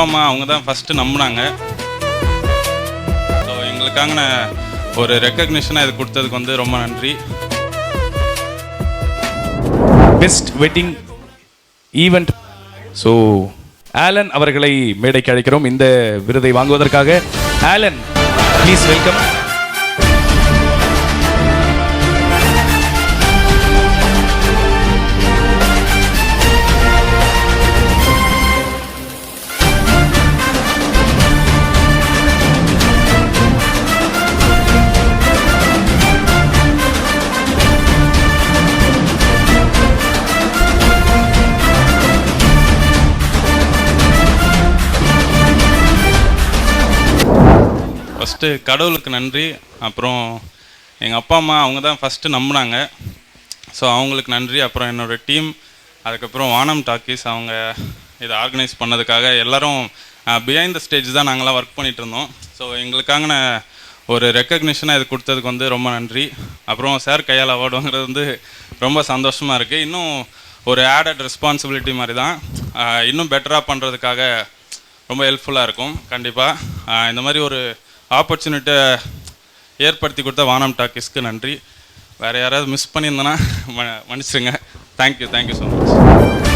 அம்மா அவங்க தான் ஃபஸ்ட்டு நம்பினாங்க. ஸோ எங்களுக்காக ஒரு ரெக்கக்னிஷனாக இது கொடுத்ததுக்கு வந்து ரொம்ப நன்றி. Best wedding event. So Alan அவர்களை மேடைக்கு அழைக்கிறோம் இந்த விருதை வாங்குவதற்காக. Alan, please welcome. ஃபஸ்ட்டு கடவுளுக்கு நன்றி. அப்புறம் எங்கள் அப்பா அம்மா அவங்க தான் ஃபஸ்ட்டு நம்பினாங்க. ஸோ அவங்களுக்கு நன்றி. அப்புறம் என்னோடய டீம், அதுக்கப்புறம் வானம் டாக்கீஸ் அவங்க இதை ஆர்கனைஸ் பண்ணதுக்காக. எல்லோரும் பிஹைண்ட் த ஸ்டேஜ் தான் நாங்களாம் ஒர்க் பண்ணிகிட்டு இருந்தோம். ஸோ எங்களுக்காக ஒரு ரெக்கக்னிஷனாக இது கொடுத்ததுக்கு வந்து ரொம்ப நன்றி. அப்புறம் சார் கையால் அவார்டு வாங்குறது வந்து ரொம்ப சந்தோஷமாக இருக்குது. இன்னும் ஒரு ஆடட் ரெஸ்பான்சிபிலிட்டி மாதிரி தான். இன்னும் பெட்டராக பண்ணுறதுக்காக ரொம்ப ஹெல்ப்ஃபுல்லாக இருக்கும். கண்டிப்பாக இந்த மாதிரி ஒரு ஆப்பர்ச்சுனிட்டியை ஏற்படுத்தி கொடுத்த வானம் டாக்கீஸ்க்கு நன்றி. வேறு யாராவது மிஸ் பண்ணியிருந்தேன்னா மன்னிச்சுங்க. Thank you so much.